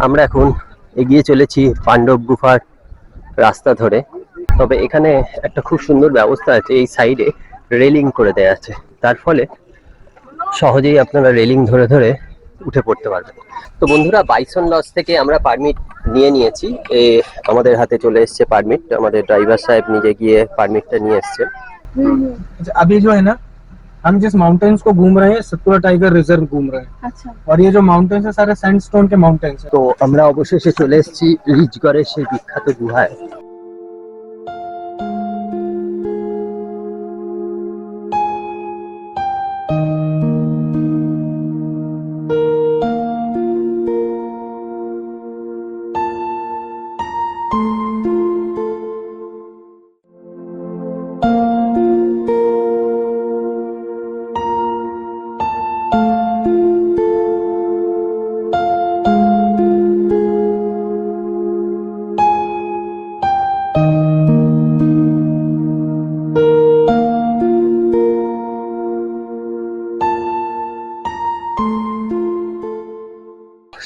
আমরা এখন এগিয়ে চলেছি পাণ্ডব গুফার রাস্তা ধরে। তবে এখানে একটা খুব সুন্দর ব্যবস্থা আছে, এই সাইডে রেলিং করে দেয়া আছে, তার ফলে সহজেই আপনারা রেলিং ধরে ধরে উঠে পড়তে পারবেন। তো বন্ধুরা, বাইসন লজ থেকে আমরা পারমিট নিয়ে নিয়েছি। আমাদের হাতে চলে এসছে পারমিট, আমাদের ড্রাইভার সাহেব নিজে গিয়ে পারমিটটা নিয়ে এসছে। अभी जो है ना, हम जिस माउंटेन्स को घूम रहे हैं सतपुरा टाइगर रिजर्व घूम रहे हैं। अच्छा। और ये जो माउंटेन्स है सारे सैंडस्टोन के माउंटेन्स हैं। তো আমরা অবশেষে চলে এসেছি রিচগড়ের সেই বিখ্যাত গুহায়।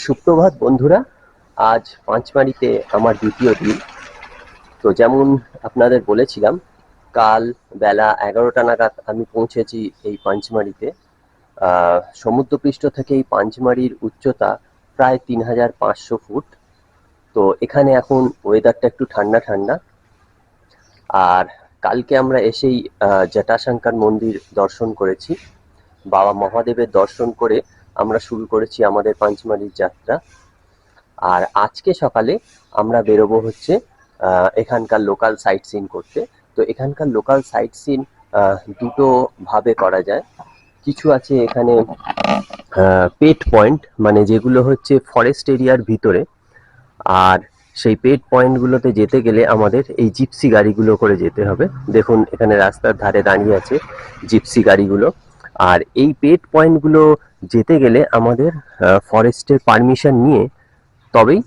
সুপ্রভাত বন্ধুরা, আজ পাঁচমারিতে আমার দ্বিতীয় দিন। তো যেমন আপনাদের বলেছিলাম, কাল বেলা 11টা নাগাদ আমি পৌঁছেছি এই পাঁচমারিতে। সমুদ্রপৃষ্ঠ থেকে এই পাঁচমারির উচ্চতা প্রায় 3500 ফুট। তো এখানে এখন ওয়েদারটা একটু ঠান্ডা ঠান্ডা। আর কালকে আমরা এসেই জটাশঙ্কর মন্দির দর্শন করেছি। বাবা মহাদেবের দর্শন করে আমরা শুরু করেছি আমাদের পাঁচমারির যাত্রা। আর আজকে সকালে আমরা বেরোবো হচ্ছে এখানকার লোকাল সাইট সিন করতে। তো এখানকার লোকাল সাইট সিন দুটো ভাবে করা যায়। কিছু আছে এখানে পেট পয়েন্ট, মানে যেগুলো হচ্ছে ফরেস্ট এরিয়ার ভিতরে। আর সেই পেট পয়েন্টগুলোতে যেতে গেলে আমাদের এই জিপসি গাড়িগুলো করে যেতে হবে। দেখুন এখানে রাস্তার ধারে দাঁড়িয়ে আছে জিপসি গাড়িগুলো। আর এই পেট পয়েন্টগুলো যেতে গেলে আমাদের ফরেস্টের পারমিশন নিয়ে তবেই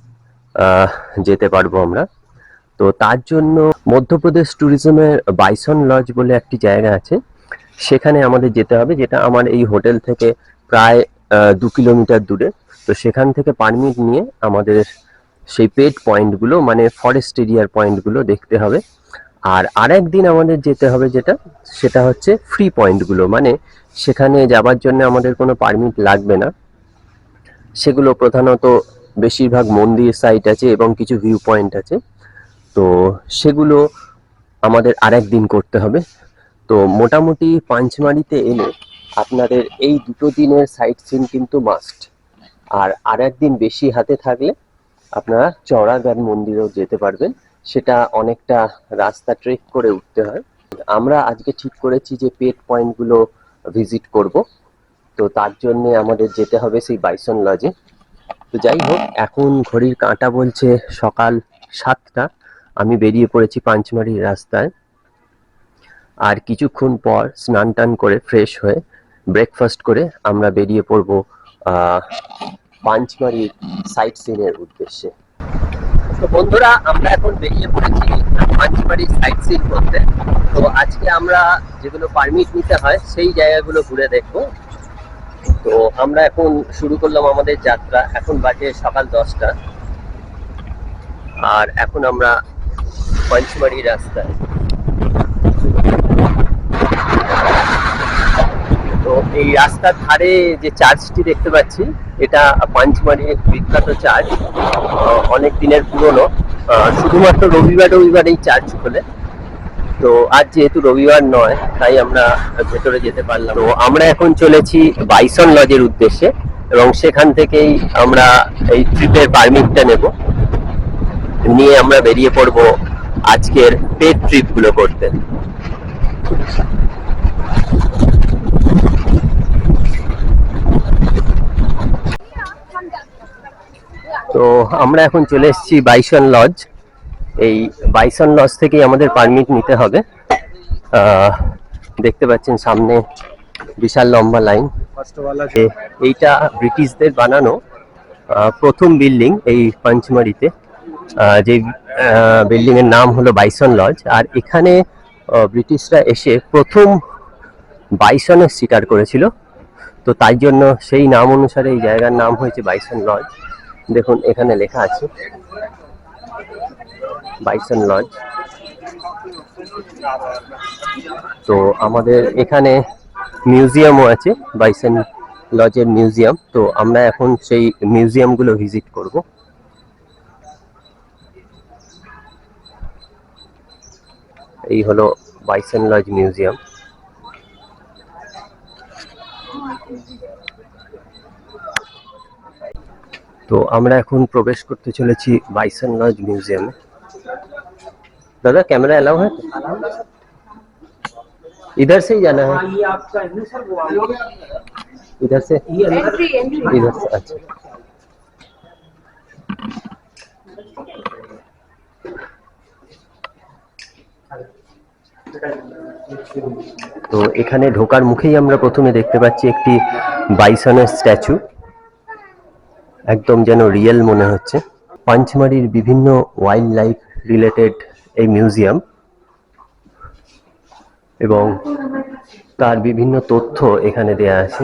যেতে পারবো আমরা। তো তার জন্য মধ্যপ্রদেশ ট্যুরিজমের বাইসন লজ বলে একটি জায়গা আছে, সেখানে আমাদের যেতে হবে, যেটা আমার এই হোটেল থেকে প্রায় 2 কিলোমিটার দূরে। তো সেখান থেকে পারমিট নিয়ে আমাদের সেই পেট পয়েন্টগুলো, মানে ফরেস্ট এরিয়ার পয়েন্টগুলো দেখতে হবে। আর আরেকদিন আমাদের যেতে হবে সেটা হচ্ছে ফ্রি পয়েন্টগুলো, মানে সেখানে যাবার জন্য আমাদের কোনো পারমিট লাগবে না। সেগুলো প্রধানত বেশিরভাগ মন্দির সাইট আছে এবং কিছু ভিউ পয়েন্ট আছে। তো সেগুলো আমাদের আরেকদিন করতে হবে। তো মোটামুটি পাঁচমারিতে এলে আপনাদের এই দুটো দিনের সাইট সিন কিন্তু মাস্ট। আর আরেকদিন বেশি হাতে থাকলে আপনারা চড়াগান মন্দিরেও যেতে পারবেন। সেটা অনেকটা রাস্তা ট্রেক করে উঠতে হয়। আমরা আজকে ঠিক করেছি যে পেট পয়েন্টগুলো ভিজিট করব। তো তার জন্য আমাদের যেতে হবে সেই বাইসন লজে। তো যাই হোক, এখন ঘড়ির কাঁটা বলছে সকাল 7টা। আমি বেরিয়ে পড়েছি পাঁচমারির রাস্তায়। আর কিছুক্ষণ পর স্নান টান করে ফ্রেশ হয়ে ব্রেকফাস্ট করে আমরা বেরিয়ে পড়ব পাঁচমারির সাইট সিনের উদ্দেশ্যে। তো বন্ধুরা, আমরা এখন বেরিয়ে পড়েছি পাঁচমারির সাইট সিন করতে। তো আজকে আমরা যেগুলো পারমিট নিতে হয় সেই জায়গাগুলো ঘুরে দেখবো। তো আমরা এখন শুরু করলাম আমাদের যাত্রা। এখন বাজে সকাল 10টা। আর এখন আমরা পাঁচমারি রাস্তায়। তো এই রাস্তার ধারে যে চার্চটি দেখতে পাচ্ছি, এটা পাঁচমারির বিখ্যাত চার্চ, অনেক দিনের পুরনো। শুধুমাত্র রবিবার রবিবার এই চার্চ খোলে। তো আজ যেহেতু রবিবার নয়, তাই আমরা ভেতরে যেতে পারলাম। তো আমরা এখন চলেছি বাইসন লজের উদ্দেশ্যে, এবং সেখান থেকেই আমরা এই ট্রিপের পারমিটটা নেব, নিয়ে আমরা বেরিয়ে পড়ব আজকের পেট ট্রিপ গুলো করতে। তো আমরা এখন চলে এসেছি বাইসন লজ। এই বাইসন লজ থেকেই আমাদের পারমিট নিতে হবে। দেখতে পাচ্ছেন সামনে বিশাল লম্বা লাইন। এইটা ব্রিটিশদের বানানো প্রথম বিল্ডিং এই পাঁচমারিতে, যে বিল্ডিং এর নাম হলো বাইসন লজ। আর এখানে ব্রিটিশরা এসে প্রথম বাইসনের শিকার করেছিল। তো তাই জন্য সেই নাম অনুসারে এই জায়গার নাম হয়েছে বাইসন লজ। দেখুন এখানে লেখা আছে বাইসন লজ। তো আমাদের এখানে মিউজিয়ামও আছে, বাইসন লজের মিউজিয়াম। তো আমরা এখন সেই মিউজিয়ামগুলো ভিজিট করব। এই হলো বাইসন লজ মিউজিয়াম। তো আমরা এখন প্রবেশ করতে চলেছি বাইসন লজ মিউজিয়ামে। दादा कैमरा अलाउ है? इधर से ही जाना है? ये आपका इधर से? इधर से, अच्छा। তো এখানে ঢোকার মুখেই আমরা প্রথমে দেখতে পাচ্ছি একটি বাইসনের স্ট্যাচু, একদম যেন রিয়েল মনে হচ্ছে। পাঞ্চমারির বিভিন্ন ওয়াইল্ড লাইফ রিলেটেড এই মিউজিয়াম এবং তার বিভিন্ন তথ্য এখানে দেয়া আছে।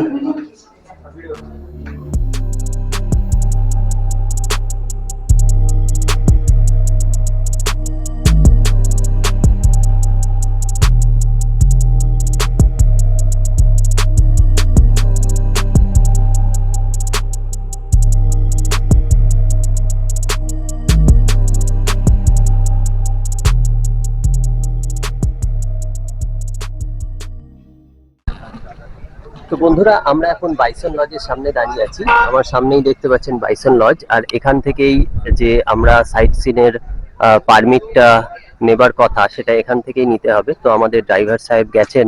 তো বন্ধুরা, আমরা এখন বাইসন লজের সামনে দাঁড়িয়ে আছি। আমার সামনেই দেখতে পাচ্ছেন বাইসন লজ। আর এখান থেকেই যে আমরা সাইট সিনের পারমিটটা নেবার কথা, সেটা এখান থেকেই নিতে হবে। তো আমাদের ড্রাইভার সাহেব গেছেন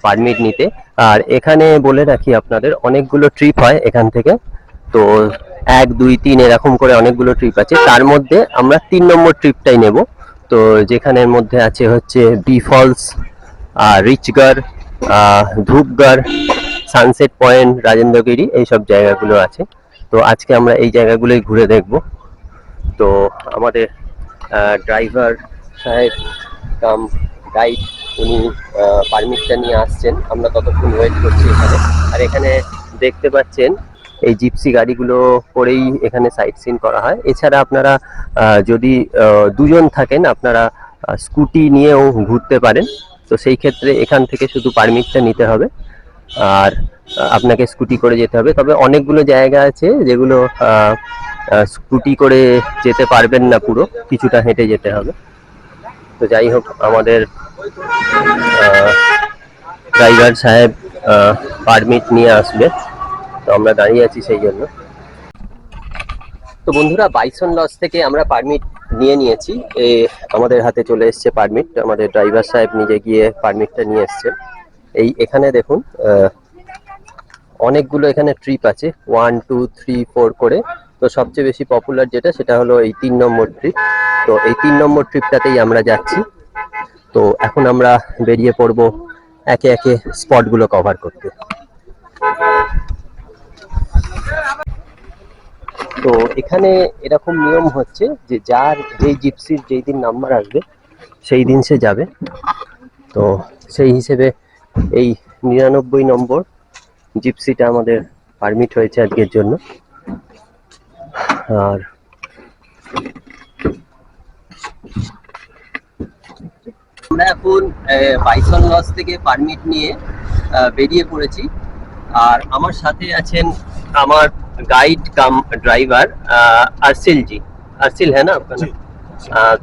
পারমিট নিতে। আর এখানে বলে রাখি আপনাদের, অনেকগুলো ট্রিপ হয় এখান থেকে। তো 1, 2, 3 এরকম করে অনেকগুলো ট্রিপ আছে। তার মধ্যে আমরা 3 নম্বর ট্রিপটাই নেব। তো যেখানের মধ্যে আছে হচ্ছে Bee Falls, Richgarh, Dhoopgarh, sunset point, Rajendragiri, এইসব জায়গাগুলো আছে। তো আজকে আমরা এই জায়গাগুলোই ঘুরে দেখব। তো আমাদের ড্রাইভার সাহেব কাম গাইড, উনি পারমিটটা নিয়ে আসছেন। আমরা ততক্ষণ ওয়েট করছি এখানে। আর এখানে দেখতে পাচ্ছেন এই জিপসি গাড়িগুলো করেই এখানে সাইট সিন করা হয়। এছাড়া আপনারা যদি 2 জন থাকেন, আপনারা স্কুটি নিয়েও ঘুরতে পারেন। তো সেই ক্ষেত্রে এখান থেকে শুধু পারমিটটা নিতে হবে আর আপনাকে স্কুটি করে যেতে হবে। তবে অনেকগুলো জায়গা আছে যেগুলো স্কুটি করে যেতে পারবেন না, পুরো কিছুটা হেঁটে যেতে হবে। তো যাই হোক, আমাদের ড্রাইভার সাহেব পারমিট নিয়ে আসবে। তো আমরা দাঁড়িয়ে আছি সেই জন্য। তো বন্ধুরা, বাইসন লজ থেকে আমরা পারমিট নিয়ে নিয়েছি। আমাদের হাতে চলে এসছে পারমিট। আমাদের ড্রাইভার সাহেব নিজে গিয়ে পারমিটটা নিয়ে এসছেন। এখানে দেখুন অনেকগুলো এখানে ট্রিপ আছে, 1, 2, 3, 4 করে। তো সবচেয়ে বেশি পপুলার যেটা, সেটা হলো এই 3 নম্বর ট্রিপ। তো এই 3 নম্বর ট্রিপটাতেই আমরা যাচ্ছি। তো এখন আমরা বেরিয়ে পড়বো একে একে স্পটগুলো কভার করতে। তো এখানে এরকম নিয়ম হচ্ছে যে যার যেই জিপসির যেই দিন নাম্বার আসবে সেই দিন সে যাবে। তো সেই হিসেবে এই 99 নম্বর জিপসিটা আমাদের পারমিট হয়েছে আজকের জন্য। আর আমরা এখন বাইসন লজ থেকে পারমিট নিয়ে বেরিয়ে পড়েছি। আর আমার সাথে আছেন আমার गाइड कम ड्राइवर अर्सिल जी। अर्सिल है ना आपका नाम?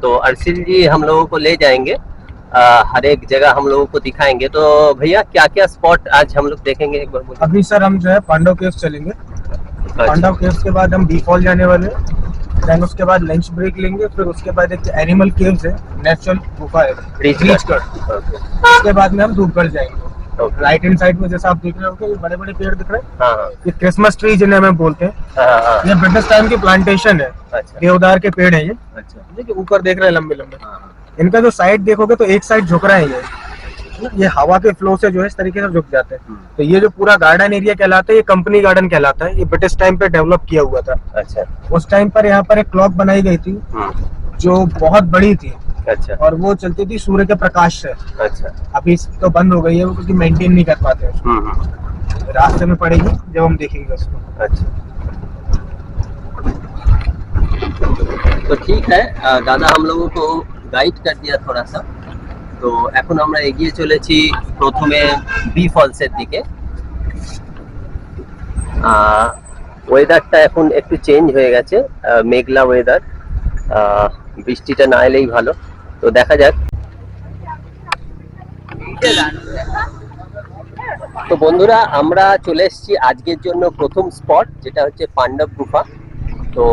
तो अर्सिल जी हम लोगों को ले जाएंगे, हर एक जगह हम लोगों को दिखाएंगे। तो भैया क्या क्या स्पॉट आज हम लोग देखेंगे, एक बार बोलिए। अभी सर हम जो है पांडव केव्स चलेंगे। पांडव केव्स के बाद हम बी फॉल जाने वाले हैं। देन उसके बाद लंच ब्रेक लेंगे। फिर उसके बाद एक एनिमल केव्स है, नेचुरल गुफा है, रीचगढ़। उसके बाद में हम धूपगढ़ जाएंगे। राइट हैंड साइड में जैसा आप देख रहे हो, ये बड़े बड़े पेड़ दिख रहे हैं। हाँ। ये क्रिसमस ट्री जिन्हें हमें बोलते हैं। हाँ। ये ब्रिटिश टाइम की प्लांटेशन है। अच्छा। देवदार के पेड़ है ये। अच्छा। देखिए ऊपर देख रहे हैं लंबे लंबे। इनका जो साइड देखोगे तो एक साइड झुक रहा है ये हवा के फ्लो से जो है इस तरीके से झुक जाते हैं। तो ये जो पूरा गार्डन एरिया कहलाता है, ये कंपनी गार्डन कहलाता है। ये ब्रिटिश टाइम पे डेवलप किया हुआ था। अच्छा। उस टाइम पर यहाँ पर एक क्लॉक बनाई गई थी जो बहुत बड़ी थी। अच्छा। और वो चलती थी सूर्य के प्रकाश से। अच्छा। अभी तो बंद हो गई है वो, क्योंकि मेंटेन नहीं कर पाते उसको। रास्ते में पड़ेगी जब हम देखेंगे उसको। अच्छा। तो ठीक है, दादा हम लोगों को गाइड कर दिया थोड़ा सा। তো এখন আমরা এগিয়ে চলেছি প্রথমে বি ফলসের দিকে। ওয়েদারটা এখন একটু চেঞ্জ হয়ে গেছে, মেঘলা ওয়েদার, বৃষ্টিটা না এলেই ভালো। তো দেখা যাক। তো বন্ধুরা, আমরা চলে এসেছি আজকের জন্য প্রথম স্পট, যেটা হচ্ছে পাণ্ডব গুফা। তো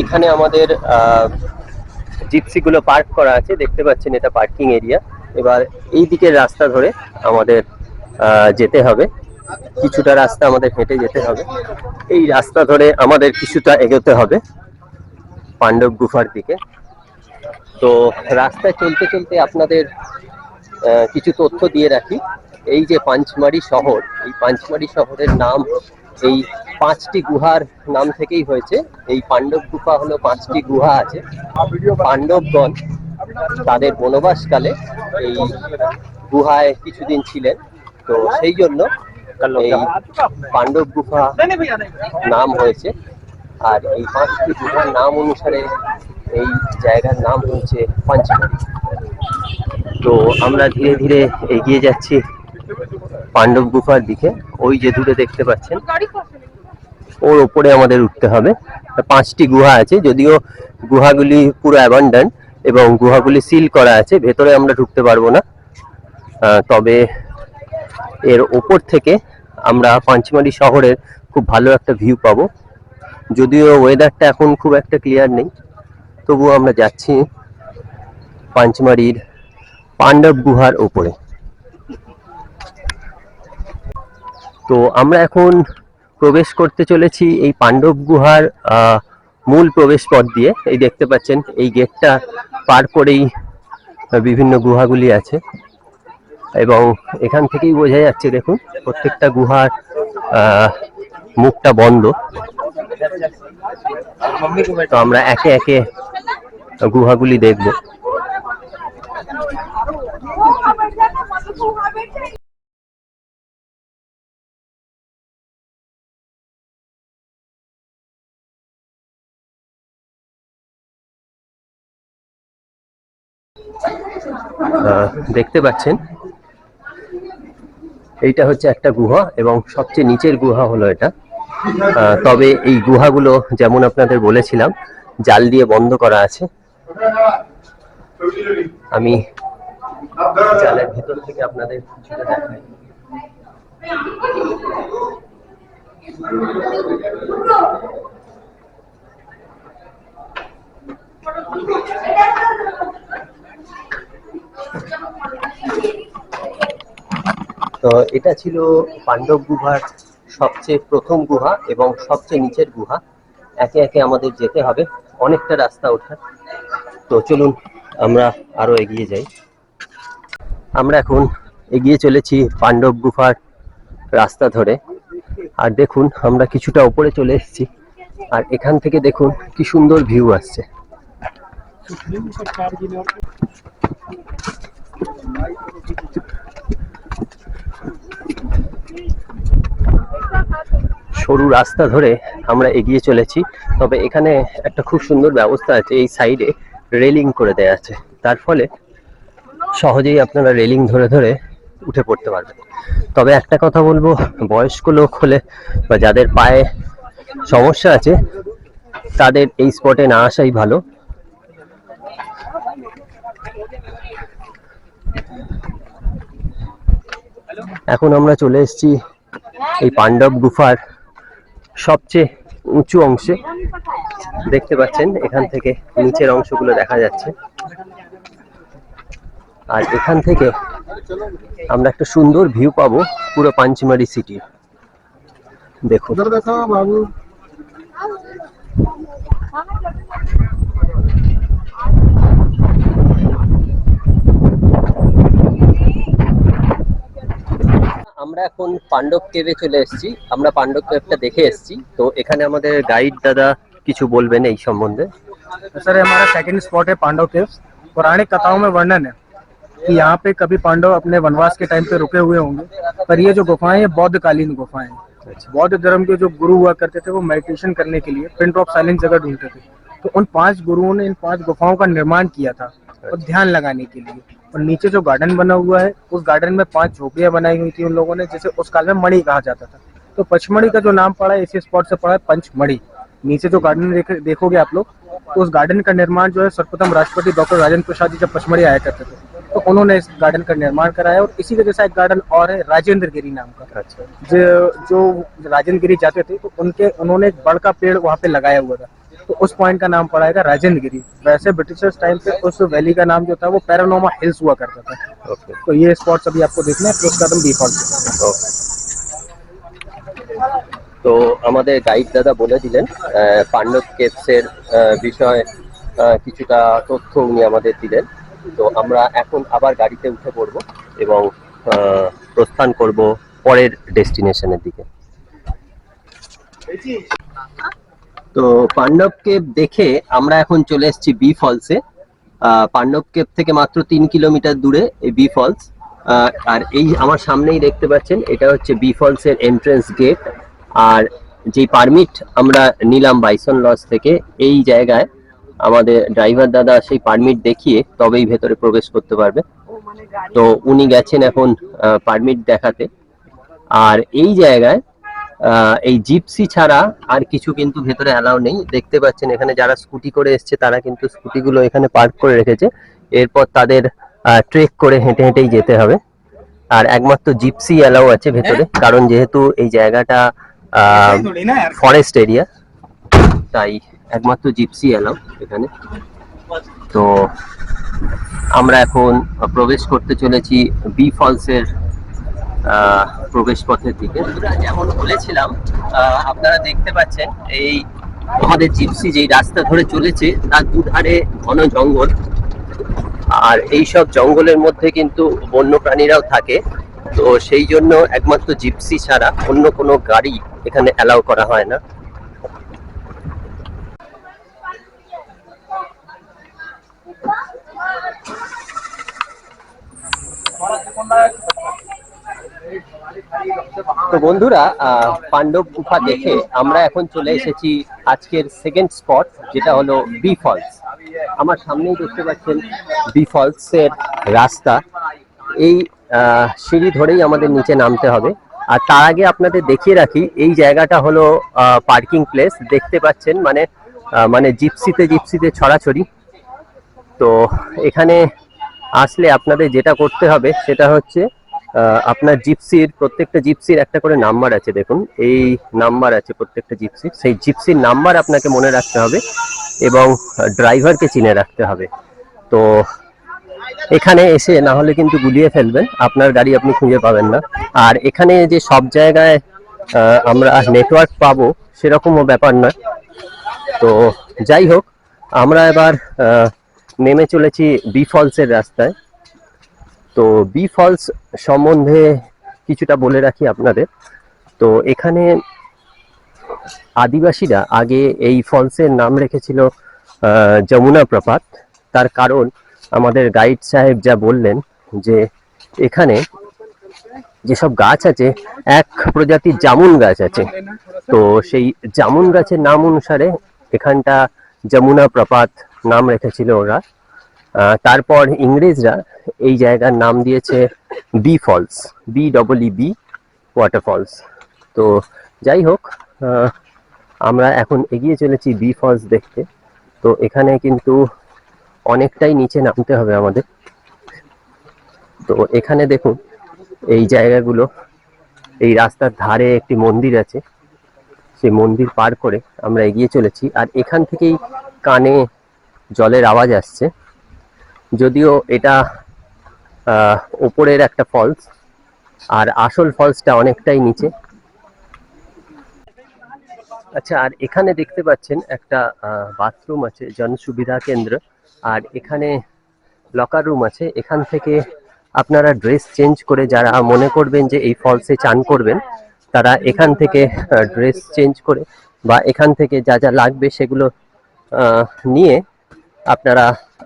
এখানে আমাদের জিপসিগুলো পার্ক করা আছে, দেখতে পাচ্ছেন এটা পার্কিং এরিয়া। এবার এই দিকের রাস্তা ধরে আমাদের যেতে হবে, কিছুটা রাস্তা আমাদের হেঁটে যেতে হবে। এই রাস্তা ধরে আমাদের কিছুটা এগোতে হবে পাণ্ডব গুফার দিকে। তো রাস্তায় চলতে চলতে আপনাদের কিছু তথ্য দিয়ে রাখি। এই যে পাঞ্চমারি শহর, এই পাঞ্চমারি শহরের নাম এই 5টি গুহার নাম থেকেই হয়েছে। এই পাণ্ডব গুফা হলো 5টি গুহা আছে। পাণ্ডবগণ তাদের বনবাসকালে এই গুহায় কিছুদিন ছিলেন, তো সেই জন্য এই পাণ্ডব গুফা নাম হয়েছে। আর এই 5টি গুহার নাম অনুসারে এই জায়গার নাম হচ্ছে পাঞ্চমারি। তো আমরা ধীরে ধীরে এগিয়ে যাচ্ছি পাণ্ডব গুফার দিকে। ওই যে দূরে দেখতে পাচ্ছেন, ওর ওপরে আমাদের উঠতে হবে। 5টি গুহা আছে, যদিও গুহাগুলি পুরো অ্যাবান্ডান্ট এবং গুহাগুলি সিল করা আছে, ভেতরে আমরা ঢুকতে পারবো না। তবে এর ওপর থেকে আমরা পাঞ্চমারি শহরের খুব ভালো একটা ভিউ পাবো। যদিও ওয়েদারটা এখন খুব একটা ক্লিয়ার নেই, তবুও আমরা যাচ্ছি পাঞ্চমারির পাণ্ডব গুহার ওপরে। তো আমরা এখন প্রবেশ করতে চলেছি এই পাণ্ডব গুহার মূল প্রবেশ পথ দিয়ে। এই দেখতে পাচ্ছেন, এই গেটটা পার করেই বিভিন্ন গুহাগুলি আছে এবং এখান থেকেই বোঝা যাচ্ছে, দেখুন প্রত্যেকটা গুহার মুখটা বন্ধ। তো আমরা একে একে গুহাগুলি দেখব। দেখতে পাচ্ছেন, এইটা হচ্ছে একটা গুহা এবং সবচেয়ে নিচের গুহা হলো এটা। তবে এই গুহাগুলো যেমন আপনাদের বলেছিলাম, জাল দিয়ে বন্ধ করা আছে। আমি জালের ভেতর থেকে আপনাদের কিছুটা দেখাই। তো এটা ছিল পাণ্ডব গুহার সবচেয়ে প্রথম গুহা এবং সবচেয়ে নিচের গুহা। একে একে আমাদের যেতে হবে, অনেকটা রাস্তা ওঠার। তো চলুন আমরা আরো এগিয়ে যাই। আমরা এখন এগিয়ে চলেছি পাণ্ডব গুফার রাস্তা ধরে। আর দেখুন, আমরা কিছুটা উপরে চলে এসেছি, আর এখান থেকে দেখুন কি সুন্দর ভিউ আসছে। সরু রাস্তা ধরে আমরা এগিয়ে চলেছি, তবে এখানে একটা খুব সুন্দর ব্যবস্থা আছে, এই সাইডে রেলিং করে দেয়া আছে, তার ফলে সহজেই আপনারা রেলিং ধরে ধরে উঠে পড়তে পারবেন। তবে একটা কথা বলবো, বয়স্ক লোক হলে বা যাদের পায়ে সমস্যা আছে, তাদের এই স্পটে না আসাই ভালো। এখন আমরা চলে এসেছি এই পাণ্ডব গুফার সবচেয়ে উঁচু অংশে। দেখতে পাচ্ছেন, এখান থেকে নিচের অংশগুলো দেখা যাচ্ছে। আর এখান থেকে আমরা একটা সুন্দর ভিউ পাবো পুরো পাঞ্চমারি সিটি। দেখুন, বাবু আমরা এখন পাণ্ডব কেভে চলে এসেছি। আমরা পাণ্ডব কেভটা দেখে এসেছি। তো এখানে আমাদের গাইড দাদা কিছু বলবেন এই সম্বন্ধে। सर हमारा सेकंड स्पॉट है पांडव केव्स। पौराणिक कथाओं में वर्णन है कि यहाँ पे कभी पांडव अपने वनवास के टाइम पे रुके हुए होंगे। पर ये जो गुफाएं हैं बौद्ध कालीन गुफाएं हैं। बौद्ध धर्म के जो गुरु हुआ करते थे, वो मेडिटेशन करने के लिए पिन ड्रॉप साइलेंस जगह ढूंढते थे। तो उन 5 गुरुओं ने इन 5 गुफाओं का निर्माण किया था और ध्यान लगाने के लिए। और नीचे जो गार्डन बना हुआ है, उस गार्डन में 5 झोपड़ियां बनाई हुई थी उन लोगों ने, जिसे उस काल में मणि कहा जाता था। तो पचमढ़ी का जो नाम पड़ा है इसी स्पॉट से पड़ा है, पंचमढ़ी। नीचे जो गार्डन देखोगे आप लोग, तो उस गार्डन का निर्माण जो है सर्वप्रथम राष्ट्रपति डॉक्टर राजेंद्र प्रसाद जी जब पचमढ़ी आया करते थे, तो उन्होंने इस गार्डन का निर्माण कराया। और इसी के जैसा एक गार्डन और है राजेंद्र गिरी नाम का। अच्छा। जो राजेंद्र गिरी जाते थे तो उन्होंने एक बड़ का पेड़ वहाँ पे लगाया हुआ था, तो उस पॉइंट का नाम पड़ा है राजेंद्र गिरी। वैसे ब्रिटिशर्स टाइम पे उस वैली का नाम जो था वो पैरानोमा हिल्स हुआ करता था। ओके। तो ये स्पॉट्स अभी आपको देखना है, फिर उसका तुम डिफॉल्ट। ওকে। তো আমাদের গাইড দাদা বলে দিলেন পাণ্ডব কেভসের বিষয়ে কিছুটা তথ্য উনি আমাদের দিলেন। তো আমরা এখন আবার গাড়িতে উঠে পড়ব এবং প্রস্থান করব পরের ডেস্টিনেশনের দিকে। তো পাণ্ডব কেভ দেখে আমরা এখন চলে এসেছি বি ফলসে। পাণ্ডব কেভ থেকে মাত্র 3 কিলোমিটার দূরে এই বি ফলস। আর এই আমার সামনেই দেখতে পাচ্ছেন, এটা হচ্ছে বি ফলস এর এন্ট্রান্স গেট। আর যে পারমিট আমরা নিলাম বাইসন লজ থেকে, এই জায়গায় আমাদের ড্রাইভার দাদা সেই পারমিট দেখিয়ে তবেই ভেতরে প্রবেশ করতে পারবে। তো উনি গেছেন এখন পারমিট দেখাতে। আর এই জায়গায় এই জিপসি ছাড়া আর কিছু কিন্তু ভেতরে অ্যালাউ নেই। দেখতে পাচ্ছেন এখানে যারা স্কুটি করে এসছে তারা কিন্তু স্কুটিগুলো এখানে পার্ক করে রেখেছে। এরপর তাদের ট্রেক করে হেঁটে হেঁটেই যেতে হবে। আর একমাত্র জিপসি অ্যালাউ আছে ভেতরে, কারণ যেহেতু এই জায়গাটা ফরেস্ট এরিয়া, তাই একমাত্র জিপসি অ্যালাউ এখানে। তো আমরা এখন প্রবেশ করতে চলেছি বি ফলসের প্রবেশ পথের দিকে। যেমন বলেছিলাম, আপনারা দেখতে পাচ্ছেন এই আমাদের জিপসি যেই রাস্তা ধরে চলেছে তার দুধারে ঘন জঙ্গল। আর এই সব জঙ্গলের মধ্যে কিন্তু বন্য প্রাণীরাও থাকে। তো সেই জন্য একমাত্র জিপসি ছাড়া অন্য কোনো গাড়ি এখানে অ্যালাউ করা হয় না। তো বন্ধুরা, পাণ্ডব গুফা দেখে আমরা এখন চলে এসেছি আজকের সেকেন্ড স্পট, যেটা হলো বি ফলস। আমার সামনেই দেখতে পাচ্ছেন বি ফলস এর রাস্তা। এই সিঁড়ি ধরেই আমাদের নিচে নামতে হবে। আর তার আগে আপনাদের দেখিয়ে রাখি, এই জায়গাটা হলো পার্কিং প্লেস। দেখতে পাচ্ছেন মানে জিপসিতে ছড়াছড়ি। তো এখানে আসলে আপনাদের যেটা করতে হবে সেটা হচ্ছে আপনার প্রত্যেকটা জিপসির একটা করে নাম্বার আছে। দেখুন এই নাম্বার আছে প্রত্যেকটা জিপসির। সেই জিপসির নাম্বার আপনাকে মনে রাখতে হবে এবং ড্রাইভারকে চিনে রাখতে হবে। তো এখানে এসে না হলে কিন্তু গুলিয়ে ফেলবেন, আপনার গাড়ি আপনি খুঁজে পাবেন না। আর এখানে যে সব জায়গায় আমরা নেটওয়ার্ক পাবো সেরকমও ব্যাপার নয়। তো যাই হোক, আমরা এবার নেমে চলেছি বি ফলসের রাস্তায়। তো বি ফলস সম্বন্ধে কিছুটা বলে রাখি আপনাদের। তো এখানে আদিবাসীরা আগে এই ফলসের নাম রেখেছিল যমুনা প্রপাত। তার কারণ আমাদের গাইড সাহেব যা বললেন যে এখানে যেসব গাছ আছে, এক প্রজাতির জামুন গাছ আছে। তো সেই জামুন গাছের নাম অনুসারে এখানটা যমুনা প্রপাত নাম রেখেছিল ওরা। তারপর ইংরেজরা এই জায়গার নাম দিয়েছে বি ফলস, BEE ওয়াটারফলস। তো যাই হোক, আমরা এখন এগিয়ে চলেছি বি ফলস দেখতে। তো এখানে কিন্তু অনেকটাই নিচে নামতে হবে আমাদের। তো এখানে দেখুন এই জায়গাগুলো, এই রাস্তার ধারে একটি মন্দির আছে, সেই মন্দির পার করে আমরা এগিয়ে চলেছি। আর এখান থেকেই কানে জলের আওয়াজ আসছে, যদিও এটা ওপরের একটা ফলস, আর আসল ফলসটা অনেকটাই নিচে। আচ্ছা, আর এখানে দেখতে পাচ্ছেন একটা বাথরুম আছে, জনসুবিধা কেন্দ্র। আর এখানে লকার রুম আছে। এখান থেকে আপনারা ড্রেস চেঞ্জ করে, যারা মনে করবেন যে এই ফলসে চান করবেন, তারা এখান থেকে ড্রেস চেঞ্জ করে বা এখান থেকে যা যা লাগবে সেগুলো নিয়ে আপনারা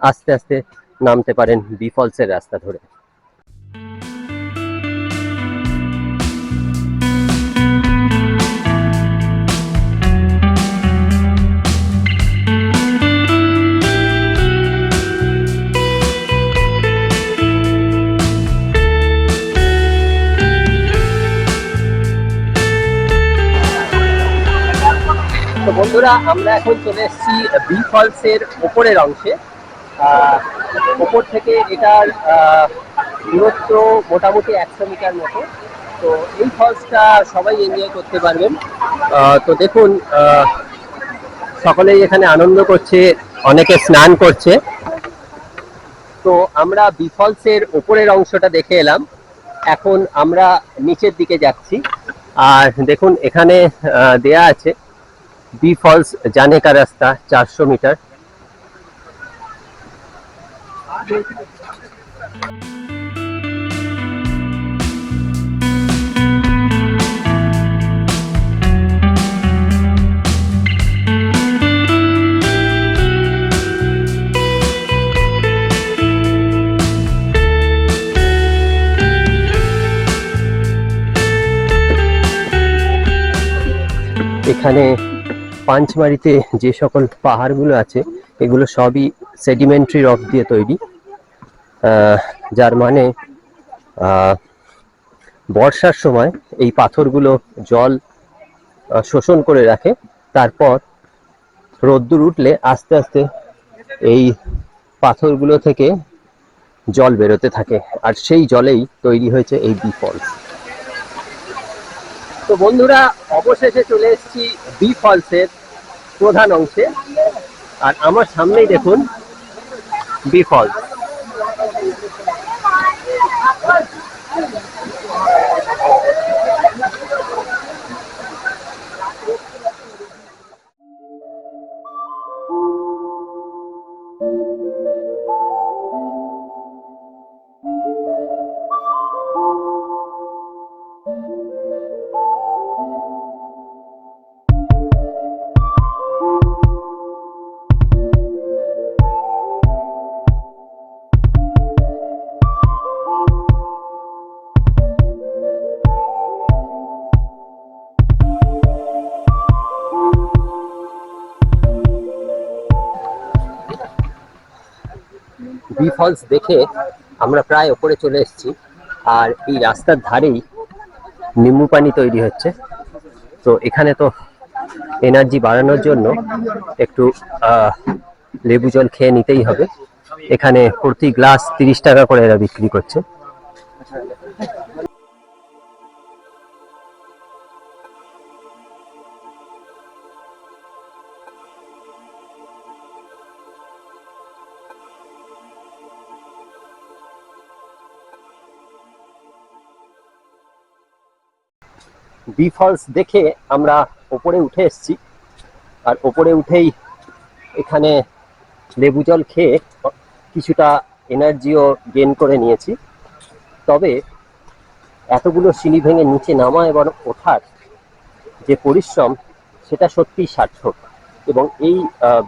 আস্তে আস্তে নামতে পারেন বি ফলসের রাস্তা ধরে। বন্ধুরা আমরা এখন চলে এসেছি বি ফলসের ওপরের অংশে। ওপর থেকে এটার দূরত্ব মোটামুটি 100 মিটার মতো। তো এই ফলসটা সবাই এনজয় করতে পারবেন। তো দেখুন সকলেই এখানে আনন্দ করছে, অনেকে স্নান করছে। তো আমরা বি ফলসের ওপরের অংশটা দেখে এলাম, এখন আমরা নিচের দিকে যাচ্ছি। আর দেখুন এখানে দেয়া আছে बी फॉल्स जाने का रास्ता 400 मीटर। এখানে পাঞ্চমারিতে যে সকল পাহাড়গুলো আছে এগুলো সবই সেডিমেন্টারি রক দিয়ে তৈরি, যার মানে বর্ষার সময় এই পাথরগুলো জল শোষণ করে রাখে, তারপর রোদ্দুর উঠলে আস্তে আস্তে এই পাথরগুলো থেকে জল বেরোতে থাকে, আর সেই জলেই তৈরি হয়েছে এই বি ফলস। তো বন্ধুরা অবশেষে চলে এসেছি বি ফলসের প্রধান অংশে, আর আমার সামনেই দেখুন বি ফলস। বি ফলস দেখে আমরা প্রায় ওপরে চলে এসেছি, আর এই রাস্তার ধারেই নিম্বু পানি তৈরি হচ্ছে। তো এখানে তো এনার্জি বাড়ানোর জন্য একটু লেবু জল খেয়ে নিতেই হবে। এখানে প্রতি গ্লাস 30 টাকা করে এরা বিক্রি করছে। বি ফলস দেখে আমরা ওপরে উঠে এসেছি, আর ওপরে উঠেই এখানে লেবু জল খেয়ে কিছুটা এনার্জিও গেইন করে নিয়েছি। তবে এতগুলো সিঁড়ি ভেঙে নিচে নামা এবং ওঠার যে পরিশ্রম সেটা সত্যিই সার্থক, এবং এই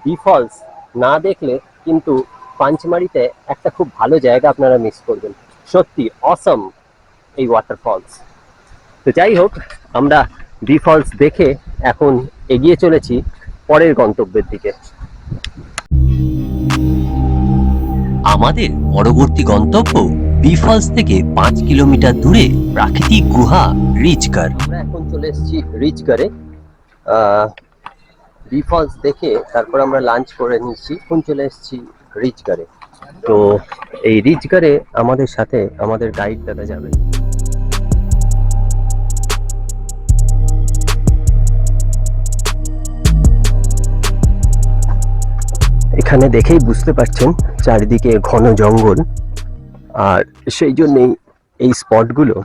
বি ফলস না দেখলে কিন্তু পাঞ্চমারিতে একটা খুব ভালো জায়গা আপনারা মিস করবেন। সত্যি অসম এই ওয়াটারফলস। তো যাই হোক, আমরা বি ফলস দেখে এখন এগিয়ে চলেছি পরের গন্তব্যের দিকে। আমাদের পরবর্তী গন্তব্য বি ফলস থেকে 5 কিলোমিটার দূরে প্রাকৃতিক গুহা রিচগড়। আমরা এখন চলে এসেছি রিচগড়ে। বি ফলস দেখে তারপর আমরা লাঞ্চ করে নিচ্ছি, এখন চলে এসেছি রিচগড়ে। তো এই রিচগড়ে আমাদের সাথে আমাদের গাইড দাদা যাবে। এখানে দেখেই বুঝতে পারছেন চারিদিকে ঘন জঙ্গল, আর সেই জন্যই এই স্পটগুলো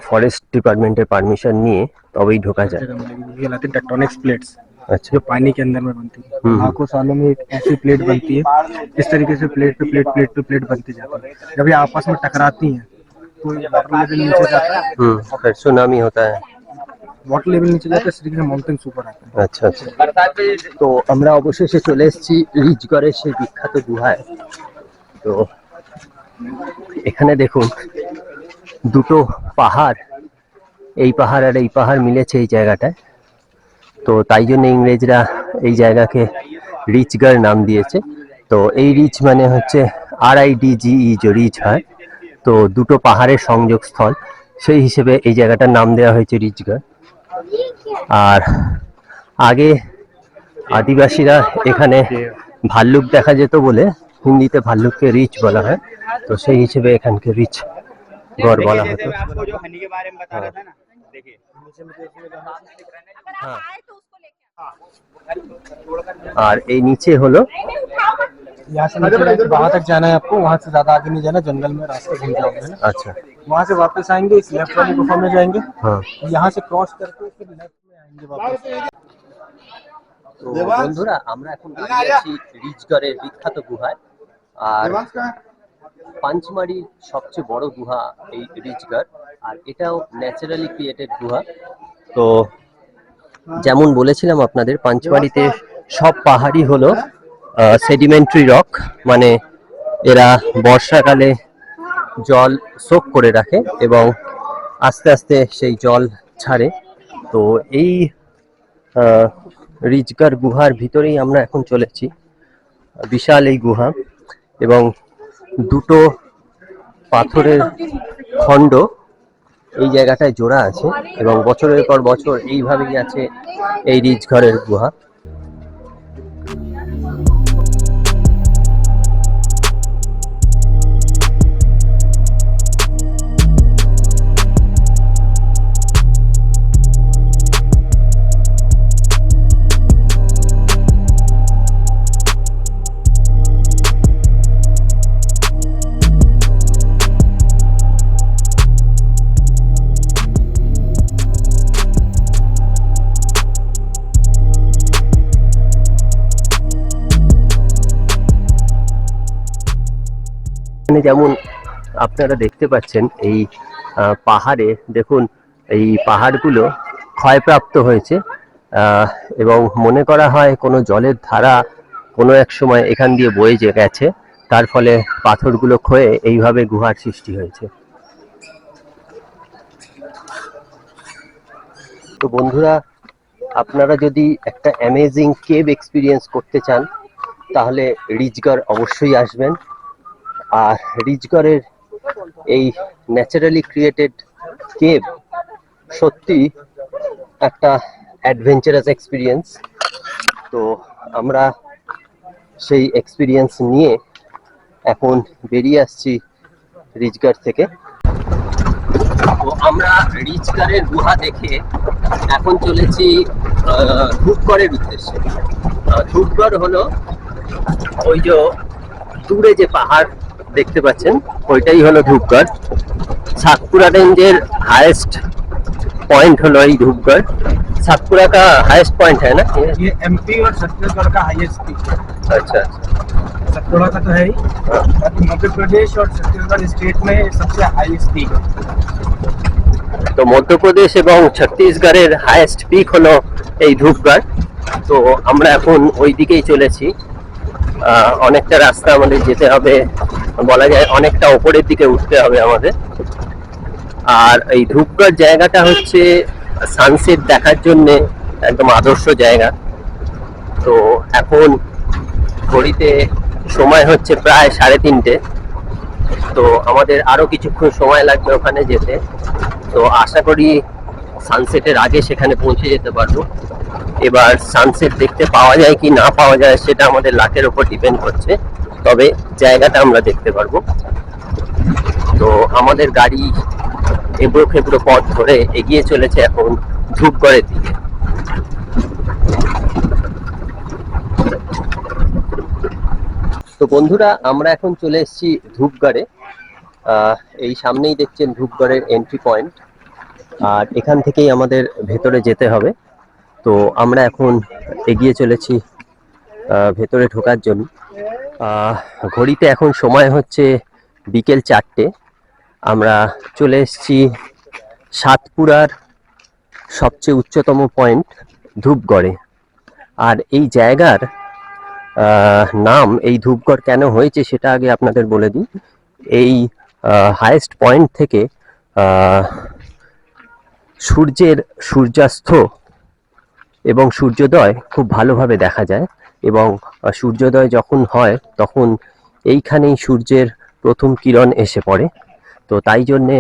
फॉरेस्ट डिपार्टमेंटेर परमिशन निये तबेई ढोका जाए। ये लाते टेक्टोनिक्स प्लेट्स, अच्छा, जो पानी के अंदर में बनती है। लाखों सालों में एक ऐसी प्लेट बनती है, इस तरीके से प्लेट पे प्लेट प्लेट पे प्लेट बनती जाती है। जब ये आपस में टकराती हैं तो वाटर लेवल नीचे जाता है, फिर सुनामी होता है। वाटर लेवल नीचे जाता है, श्रीकृष्ण माउंटेन ऊपर आता है। अच्छा अच्छा। तो আমরা অবশেষে চলে এসেছি রিচগড়ের সেই বিখ্যাত গুহায়। তো এখানে দেখুন দুটো পাহাড়, এই পাহাড় আর এই পাহাড় মিলেছে এই জায়গাটায়। তো তাই জন্য ইংরেজরা এই জায়গাকে রিচগড় নাম দিয়েছে। তো এই রিচ মানে হচ্ছে RIDGE, যে রিচ হয়, তো দুটো পাহাড়ের সংযোগ স্থল, সেই হিসেবে এই জায়গাটার নাম দেওয়া হয়েছে রিচগড়। আর আগে আদিবাসীরা এখানে ভাল্লুক দেখা যেত বলে হিন্দিতে ভাল্লুককে রিচ বলা হয়, তো সেই হিসেবে এখানকে রিচ গড় বলা হতো। হ্যাঁ, আর এই নিচে হলো यहाँ से नीचे वहाँ तक जाना है आपको, वहाँ से ज्यादा आगे नहीं जाना, जंगल में रास्ते घूम जाओगे ना। अच्छा, वहाँ से वापस आएंगे, इस लेफ्ट वाली गुफा में जाएंगे, हाँ। यहाँ से क्रॉस करके फिर लेफ्ट में आएंगे वापस। তো বন্ধুরা আমরা এখন দাঁড়িয়ে আছি রিচগড়ের বিখ্যাত গুহায়। আর পাঞ্চমারির সবচেয়ে বড় গুহা এই রিচগড়, আর এটাও ন্যাচারালি ক্রিয়েটেড গুহা। তো যেমন বলেছিলাম আপনাদের, পাঞ্চমারিতে সব পাহাড়ই হলো সেডিমেন্টারি রক, মানে এরা বর্ষাকালে জল সোক করে রাখে এবং আস্তে আস্তে সেই জল ছাড়ে। তো এই রিচগড় গুহার ভিতরেই আমরা এখন চলেছি। বিশাল এই গুহা এবং দুটো পাথরের খণ্ড এই জায়গাটায় জোড়া আছে এবং বছরের পর বছর এইভাবেই আছে এই রিচগড়ের গুহা। এখানে যেমন আপনারা দেখতে পাচ্ছেন এই পাহাড়ে দেখুন এই পাহাড়গুলো ক্ষয়প্রাপ্ত হয়েছে এবং মনে করা হয় কোনো জলের ধারা কোনো এক সময় এখান দিয়ে বয়ে গেছে, তার ফলে পাথরগুলো ক্ষয়ে এইভাবে গুহার সৃষ্টি হয়েছে। তো বন্ধুরা, আপনারা যদি একটা অ্যামেজিং কেভ এক্সপিরিয়েন্স করতে চান তাহলে রিচগড় অবশ্যই আসবেন। আর রিচগড়ের এই ন্যাচারালি ক্রিয়েটেড কেভ সত্যি একটা অ্যাডভেঞ্চারাস এক্সপিরিয়েন্স। তো আমরা সেই এক্সপিরিয়েন্স নিয়ে এখন বেরিয়ে আসছি রিচগড় থেকে। তো আমরা রিচগড়ের গুহা দেখে এখন চলেছি ধূপগড়ের উদ্দেশ্যে। ধূপগড় হলো ওই যে দূরে যে পাহাড় দেখতে পাচ্ছেন, ওইটাই হলো Dhupgarh. Satpura ranger highest point hello ये धूपगढ़। सातपुरा का हाईएस्ट पॉइंट है ना ये एमपी और छत्तीसगढ़ का हाईएस्ट पीक है। अच्छा, सातपुरा का तो है ही, मध्य प्रदेश और छत्तीसगढ़ स्टेट में सबसे हाईएस्ट पीक है। तो मध्य प्रदेश एवं छत्तीसगढ़ের हाईएस्ट पीक হলো এই ধূপগড়। তো আমরা এখন ওই দিকেই চলেছি। অনেকটা রাস্তা আমাদের যেতে হবে, বলা যায় অনেকটা উপরের দিকে উঠতে হবে আমাদের। আর এই ধূপগড় জায়গাটা হচ্ছে সানসেট দেখার জন্য একদম আদর্শ জায়গা। তো এখন ঘড়িতে সময় হচ্ছে প্রায় 3:30। তো আমাদের আরো কিছুক্ষণ সময় লাগবে ওখানে যেতে। তো আশা করি সানসেটের আগে সেখানে পৌঁছে যেতে পারবো। এবার সানসেট দেখতে পাওয়া যায় কি না পাওয়া যায় সেটা আমাদের লাকের উপর ডিপেন্ড করছে, তবে জায়গাটা আমরা দেখতে পারবো। তো আমাদের গাড়ি এবড়ো খেবড়ো পথ ধরে এগিয়ে চলেছে এখন ধূপগড়ের দিকে। তো বন্ধুরা, আমরা এখন চলে এসেছি ধূপগড়ে। এই সামনেই দেখছেন ধূপগড়ের এন্ট্রি পয়েন্ট, আর এখান থেকেই আমাদের ভেতরে যেতে হবে। তো আমরা এখন এগিয়ে চলেছি ভেতরে ঢোকার জন্য। ঘড়িতে এখন সময় হচ্ছে বিকেল 4টে। আমরা চলে এসেছি সাতপুরার সবচেয়ে উচ্চতম পয়েন্ট ধূপগড়ে। আর এই জায়গার নাম এই ধূপগড় কেন হয়েছে সেটা আগে আপনাদের বলে দিই। এই হাইয়েস্ট পয়েন্ট থেকে সূর্যের সূর্যাস্ত এবং সূর্যোদয় খুব ভালোভাবে দেখা যায়, এবং সূর্যোদয় যখন হয় তখন এইখানেই সূর্যের প্রথম কিরণ এসে পড়ে। তো তাই জন্যে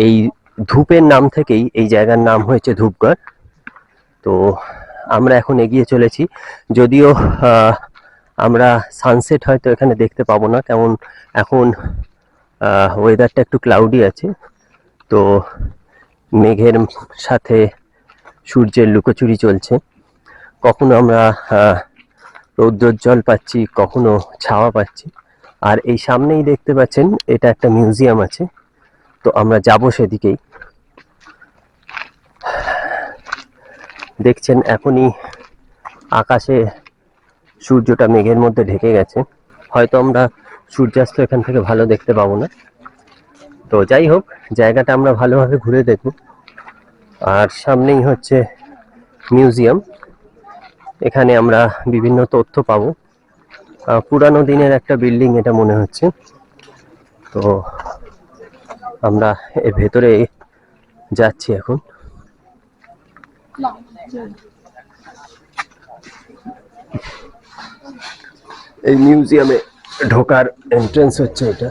এই ধূপের নাম থেকেই এই জায়গার নাম হয়েছে ধূপগড়। তো আমরা এখন এগিয়ে চলেছি। যদিও আমরা সানসেট হয়তো এখানে দেখতে পাবো না, কেমন এখন ওয়েদারটা একটু ক্লাউডি আছে, তো মেঘের সাথে সূর্যের লুকোচুরি চলছে। কখনো আমরা রৌদ্রোজ্জ্বল পাচ্ছি, কখনো ছাওয়া পাচ্ছি। আর এই সামনেই দেখতে পাচ্ছেন এটা একটা মিউজিয়াম আছে, তো আমরা যাব সেদিকেই। দেখছেন এখনই আকাশে সূর্যটা মেঘের মধ্যে ঢেকে গেছে, হয়তো আমরা সূর্যাস্ত এখান থেকে ভালো দেখতে পাবো না। তো যাই হোক, জায়গাটা আমরা ভালোভাবে ঘুরে দেখব। আর সামনেই হচ্ছে মিউজিয়াম, এখানে আমরা বিভিন্ন তথ্য পাবো। পুরানো দিনের একটা বিল্ডিং এটা মনে হচ্ছে। তো আমরা এর ভেতরে যাচ্ছি এখন। এই মিউজিয়ামে ঢোকার এন্ট্রান্স হচ্ছে এটা।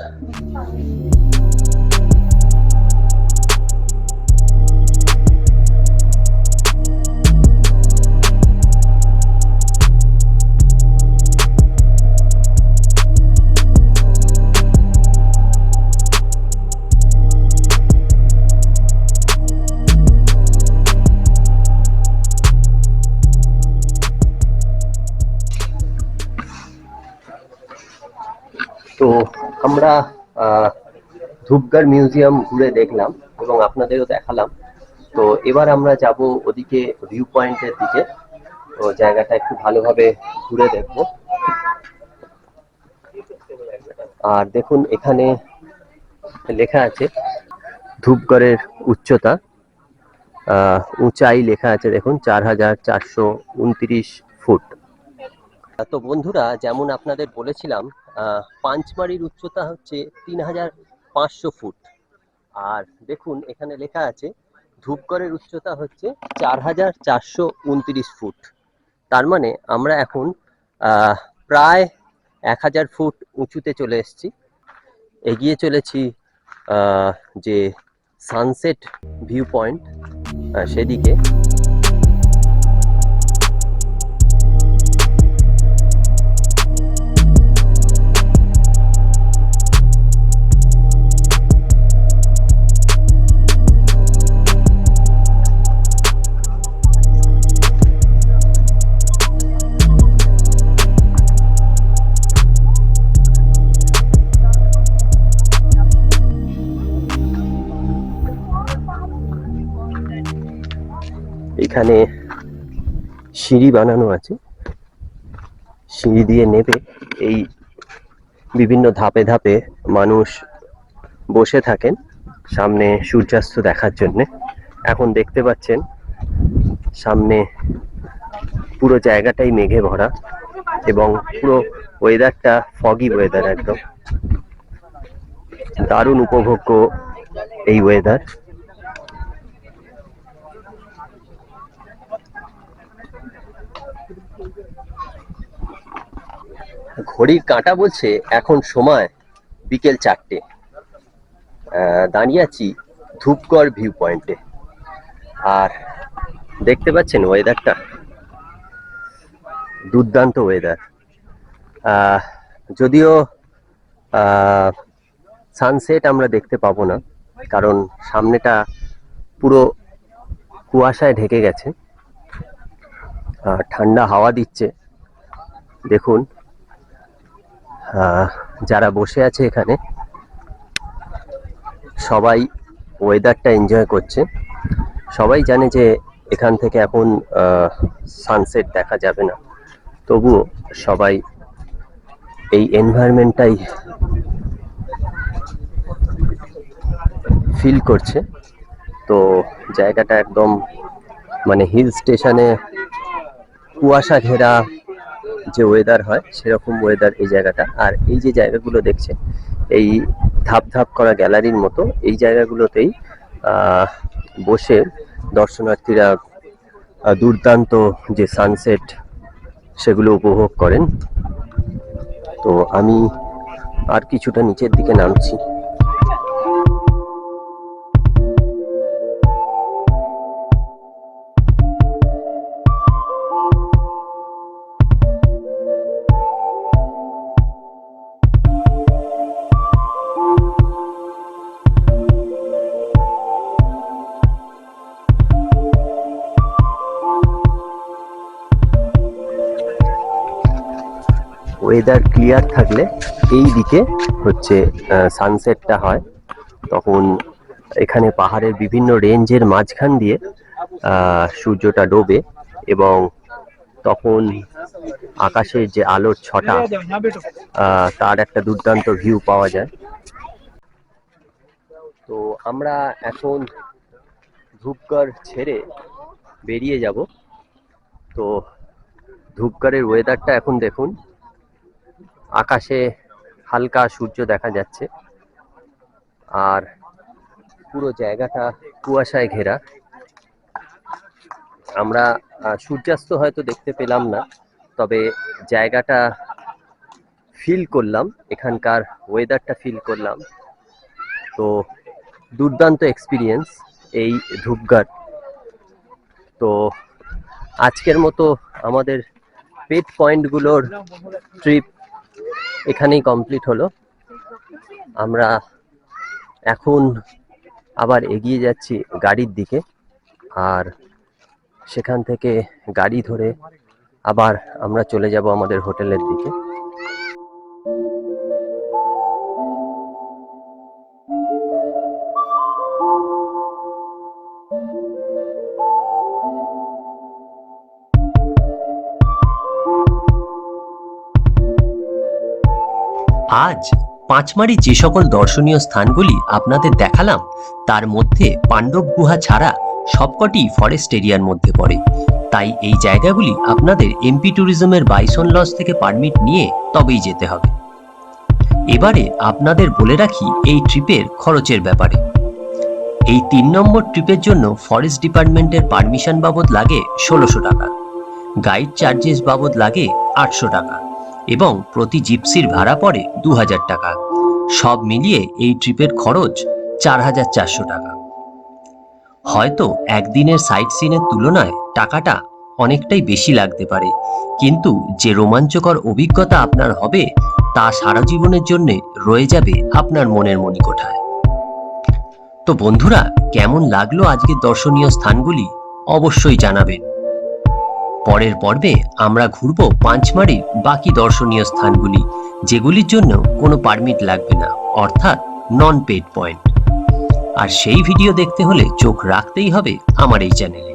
তো আমরা ধূপগড় মিউজিয়াম ঘুরে দেখলাম এবং আপনাদেরও দেখালাম। তো এবার আমরা যাব ওদিকে ভিউ পয়েন্টের দিকে, তো জায়গাটা একটু ভালোভাবে ঘুরে দেখব। আর দেখুন এখানে লেখা আছে ধূপগড়ের উচ্চতা, উঁচাই লেখা আছে দেখুন 4429 ফুট। তো বন্ধুরা, যেমন আপনাদের বলেছিলাম, পাঁচমারির উচ্চতা হচ্ছে 3500 ফুট। আর দেখুন এখানে লেখা আছে ধূপগড়ের উচ্চতা হচ্ছে 4429 ফুট। তার মানে আমরা এখন প্রায় 1000 ফুট উঁচুতে চলে এসেছি। এগিয়ে চলেছি যে সানসেট ভিউ পয়েন্ট সেদিকে। এখানে সিঁড়ি বানানো আছে, সিঁড়ি দিয়ে নেবে এই বিভিন্ন ধাপে ধাপে মানুষ বসে থাকেন সামনে সূর্যাস্ত দেখার জন্য। এখন দেখতে পাচ্ছেন সামনে পুরো জায়গাটাই মেঘে ভরা এবং পুরো ওয়েদারটা ফগি ওয়েদার, একদম দারুণ উপভোগ্য এই ওয়েদার। ঘড়ির কাঁটা বলছে এখন সময় বিকেল 4টে। দাঁড়িয়ে আছি ধূপগড় ভিউ পয়েন্টে। আর দেখতে পাচ্ছেন ওয়েদারটা দুর্দান্ত ওয়েদার। যদিও সানসেট আমরা দেখতে পাবো না, কারণ সামনেটা পুরো কুয়াশায় ঢেকে গেছে। ঠান্ডা হাওয়া দিচ্ছে দেখুন। যারা বসে আছে এখানে সবাই ওয়েদারটা এনজয় করছে। সবাই জানে যে এখান থেকে এখন সানসেট দেখা যাবে না, তবুও সবাই এই এনভায়রনমেন্টটাই ফিল করছে। তো জায়গাটা একদম মানে হিল স্টেশনে কুয়াশা ঘেরা যে ওয়েদার হয় সেরকম ওয়েদার এই জায়গাটা। আর এই যে জায়গাগুলো দেখছে, এই ধাপ ধাপ করা গ্যালারির মতো এই জায়গাগুলোতেই বসে দর্শনার্থীরা দুর্দান্ত যে সানসেট সেগুলো উপভোগ করেন। তো আমি আর কিছুটা নিচের দিকে নামছি। ওয়েদার ক্লিয়ার থাকলে এই দিকে হচ্ছে সানসেটটা হয়। তখন এখানে পাহাড়ের বিভিন্ন রেঞ্জের মাঝখান দিয়ে সূর্যটা ডোবে এবং তখন আকাশের যে আলোর ছটা তার একটা দুর্দান্ত ভিউ পাওয়া যায়। তো আমরা এখন ধূপগড় ছেড়ে বেরিয়ে যাব। তো ধূপগড়ের ওয়েদারটা এখন দেখুন, আকাশে হালকা সূর্য দেখা যাচ্ছে আর পুরো জায়গাটা কুয়াশায় ঘেরা। আমরা সূর্যাস্ত হয়তো দেখতে পেলাম না, তবে জায়গাটা ফিল করলাম, এখানকার ওয়েদারটা ফিল করলাম। তো দুর্দান্ত এক্সপিরিয়েন্স এই ধূপগড়। তো আজকের মতো আমাদের পেট পয়েন্টগুলোর ট্রিপ এখানেই কমপ্লিট হলো। আমরা এখন আবার এগিয়ে যাচ্ছি গাড়ির দিকে, আর সেখান থেকে গাড়ি ধরে আবার আমরা চলে যাব আমাদের হোটেলের দিকে। আজ পাঁচমারি যে সকল দর্শনীয় স্থানগুলি আপনাদের দেখালাম তার মধ্যে পাণ্ডব গুহা ছাড়া সবকটি ফরেস্ট এরিয়ার মধ্যে পড়ে। তাই এই জায়গাগুলি আপনাদের এমপি ট্যুরিজমের বাইসন লজ থেকে পারমিট নিয়ে তবেই যেতে হবে। এবারে আপনাদের বলে রাখি এই ট্রিপের খরচের ব্যাপারে। এই 3 নম্বর ট্রিপের জন্য ফরেস্ট ডিপার্টমেন্টের পারমিশন বাবদ লাগে 1600 টাকা, গাইড চার্জেস বাবদ লাগে 800 টাকা এবং প্রতি জিপসির ভাড়া পড়ে 2000 টাকা। সব মিলিয়ে এই ট্রিপের খরচ 4400 টাকা। হয়তো একদিনের সাইট সিনের তুলনায় টাকাটা অনেকটাই বেশি লাগতে পারে, কিন্তু যে রোমাঞ্চকর অভিজ্ঞতা আপনার হবে তা সারা জীবনের জন্য রয়ে যাবে আপনার মনের মণিকোঠায়। তো বন্ধুরা, কেমন লাগলো আজকের দর্শনীয় স্থানগুলি অবশ্যই জানাবেন। পরের পর্বে আমরা ঘুরব পাঁচমারির বাকি দর্শনীয় স্থানগুলি, যেগুলির জন্য কোনো পারমিট লাগবে না, অর্থাৎ নন পেড পয়েন্ট। আর সেই ভিডিও দেখতে হলে চোখ রাখতেই হবে আমার এই চ্যানেলে।